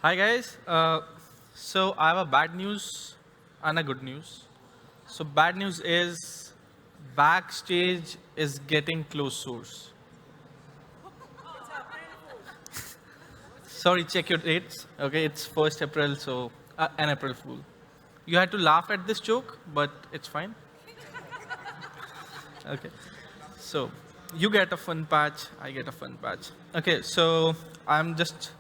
Hi guys. So I have a bad news and a good news. So bad news is Backstage is getting closed source. Sorry, check your dates. Okay, it's 1st April, so an April Fool. You had to laugh at this joke, but it's fine. Okay. So you get a fun patch, I get a fun patch. Okay, so I'm just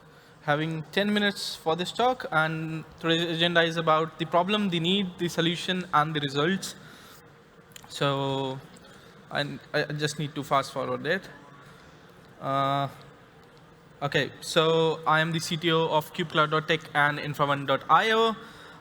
having 10 minutes for this talk, and today's agenda is about the problem, the need, the solution, and the results. So I just need to fast forward it. Uh, okay, so I am the CTO of CubeCloud.tech and InfraOne.io.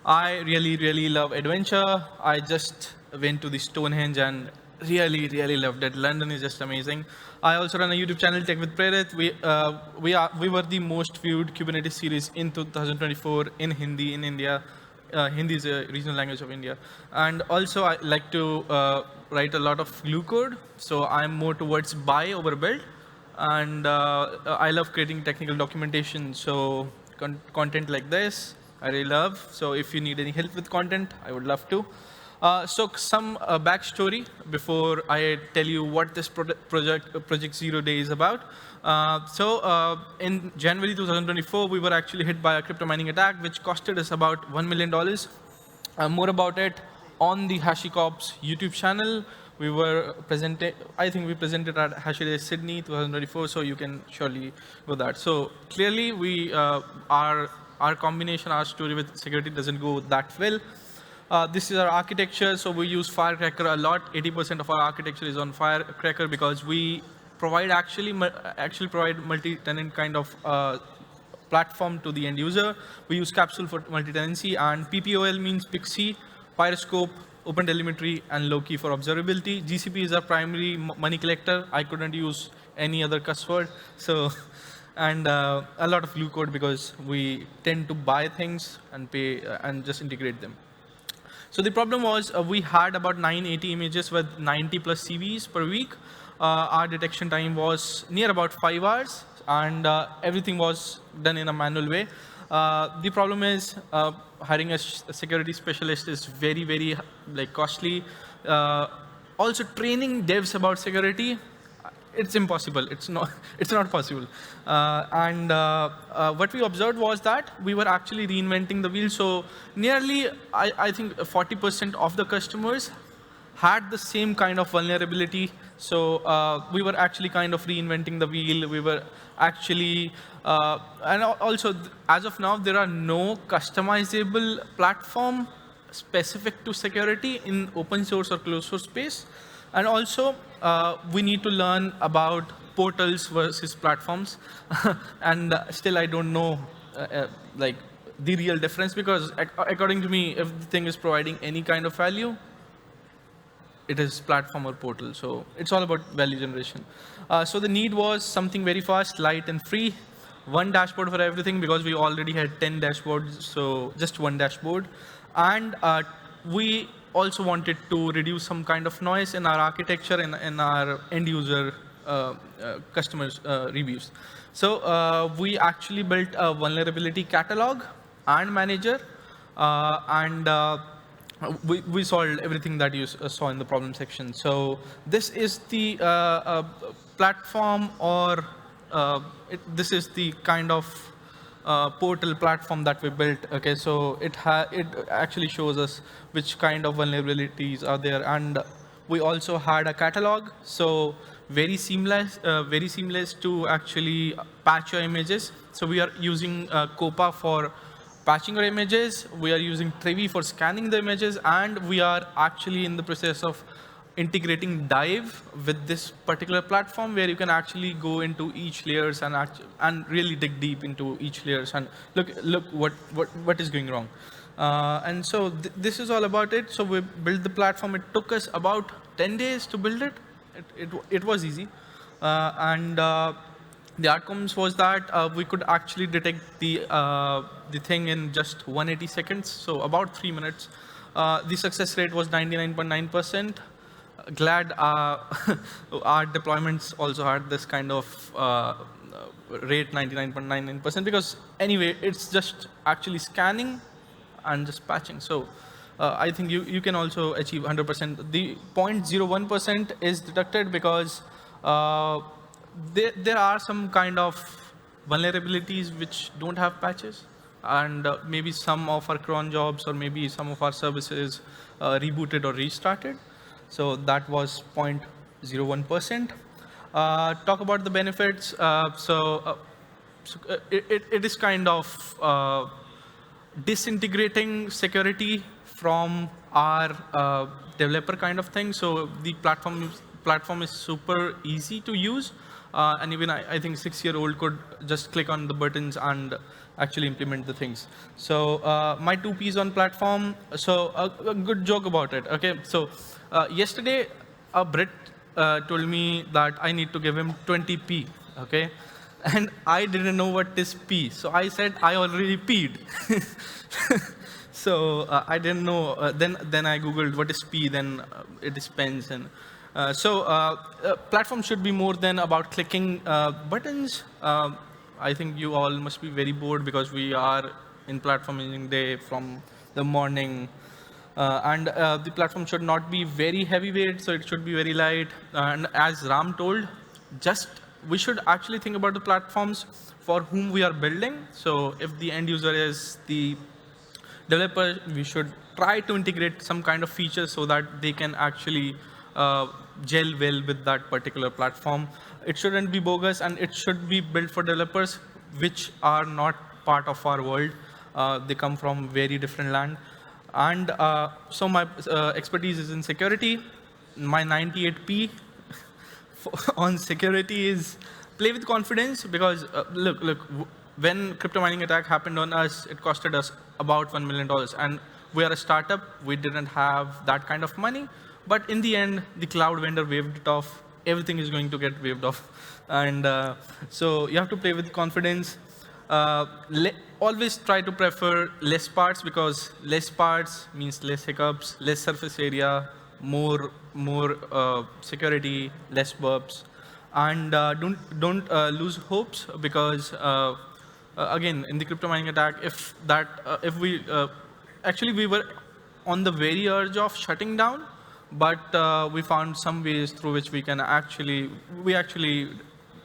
I really love adventure. I just went to the Stonehenge and really loved it. London is just amazing. I also run a YouTube channel, Tech with Prerit. We were the most viewed Kubernetes series in 2024 in Hindi in India. Hindi is a regional language of India. And also I like to write a lot of glue code. So I'm more towards buy over build. And I love creating technical documentation. So content like this, I really love. So if you need any help with content, I would love to. So some backstory before I tell you what this project 0 Day is about. In January 2024, we were actually hit by a crypto mining attack, which costed us about $1 million. More about it on the HashiCorp's YouTube channel. We were presented, I think we presented at HashiDay Sydney 2024, so you can surely go that. So clearly our combination, our story with security doesn't go that well. This is our architecture, so we use Firecracker a lot. 80% of our architecture is on Firecracker because we provide actually provide multi-tenant kind of platform to the end user. We use Capsule for multi-tenancy, and PPOL means Pixie, Pyroscope, OpenTelemetry, and Loki for observability. GCP is our primary money collector. I couldn't use any other cuss word. So, and a lot of glue code because we tend to buy things and pay and just integrate them. So the problem was we had about 980 images with 90 plus CVEs per week. Our detection time was near about 5 hours, and everything was done in a manual way. The problem is hiring a security specialist is very like costly. Also, training devs about security, it's impossible. It's not. It's not possible. What we observed was that we were actually reinventing the wheel. So nearly, I think 40% of the customers had the same kind of vulnerability. So we were actually kind of reinventing the wheel. We were actually, and also as of now, there are no customizable platform specific to security in open source or closed source space. And also, we need to learn about portals versus platforms. And still, I don't know like the real difference, because according to me, if the thing is providing any kind of value, it is platform or portal. So it's all about value generation. So the need was something very fast, light, and free. One dashboard for everything, because we already had 10 dashboards, so just one dashboard. And we also wanted to reduce some kind of noise in our architecture and in our end user customers' reviews. So we actually built a vulnerability catalog and manager, we solved everything that you saw in the problem section. So this is the platform, or this is the kind of portal platform that we built. Okay, so it actually shows us which kind of vulnerabilities are there, and we also had a catalog. So very seamless to actually patch your images. So we are using Copa for patching your images. We are using Trevi for scanning the images, and we are actually in the process of integrating Dive with this particular platform, where you can actually go into each layers and really dig deep into each layers and look what is going wrong. And so this is all about it. So we built the platform. It took us about 10 days to build it. It was easy, and the outcomes was that we could actually detect the thing in just 180 seconds, so about 3 minutes. The success rate was 99.9%. Glad our deployments also had this kind of rate 99.99% because anyway, it's just actually scanning and just patching. So I think you can also achieve 100%. The 0.01% is deducted because there are some kind of vulnerabilities which don't have patches, and maybe some of our cron jobs or maybe some of our services rebooted or restarted. So that was 0.01%. Talk about the benefits. It is kind of disintegrating security from our developer kind of thing. So the platform is super easy to use. And even I think 6-year-old could just click on the buttons and actually implement the things. So my 2 Ps on platform. So a good joke about it. Okay. So yesterday, a Brit told me that I need to give him 20p. Okay. And I didn't know what is P. So I said, I already peed. So I didn't know. Then I Googled what is P, then it is pens. And platform should be more than about clicking buttons. I think you all must be very bored because we are in platform engineering day from the morning. And the platform should not be very heavyweight, so it should be very light. And as Ram told, we should actually think about the platforms for whom we are building. So if the end user is the developer, we should try to integrate some kind of features so that they can actually gel well with that particular platform. It shouldn't be bogus, and it should be built for developers which are not part of our world. They come from very different land. And so my expertise is in security. My 98p on security is play with confidence, because look, when crypto mining attack happened on us, it costed us about $1 million. And we are a startup. We didn't have that kind of money. But in the end, the cloud vendor waived it off. Everything is going to get waived off. And so you have to play with confidence. Always try to prefer less parts, because less parts means less hiccups, less surface area, more security, less burps. And don't lose hopes, because again, in the crypto mining attack, actually we were on the very edge of shutting down, but we found some ways through which we actually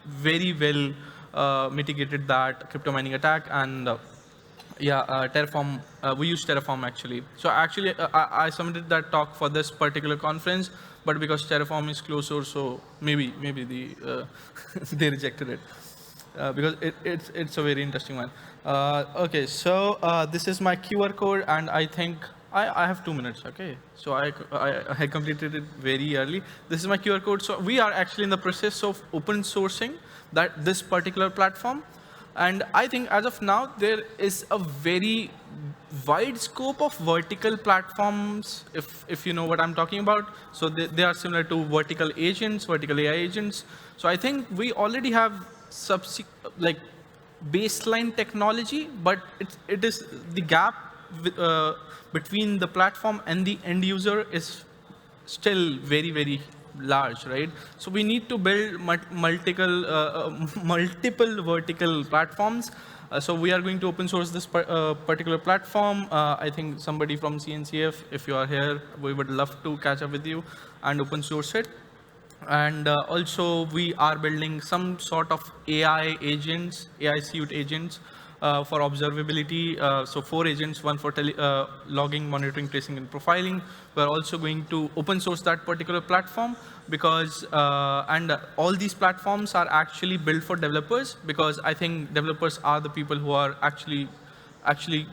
very well mitigated that crypto mining attack. And Terraform, we use Terraform actually. So actually, I submitted that talk for this particular conference, but because Terraform is closed source, so maybe they rejected it. Because it's a very interesting one. Okay, so this is my QR code, and I think I have 2 minutes. Okay, so I completed it very early. This is my QR code. So we are actually in the process of open sourcing this particular platform, and I think as of now there is a very wide scope of vertical platforms, if you know what I'm talking about. So they are similar to vertical agents, vertical AI agents. So I think we already have baseline technology, but it is the gap between the platform and the end user is still very, very large, right? So we need to build multiple vertical platforms. So we are going to open source this particular platform. I think somebody from CNCF, if you are here, we would love to catch up with you and open source it. And also, we are building some sort of AI agents, AI suite agents for observability. So 4 agents, one for logging, monitoring, tracing, and profiling. We're also going to open source that particular platform, because and all these platforms are actually built for developers, because I think developers are the people who are actually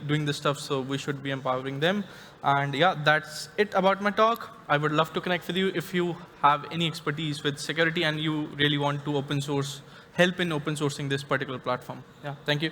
doing this stuff, so we should be empowering them. And yeah, that's it about my talk. I would love to connect with you if you have any expertise with security and you really want to help in open sourcing this particular platform. Yeah, thank you.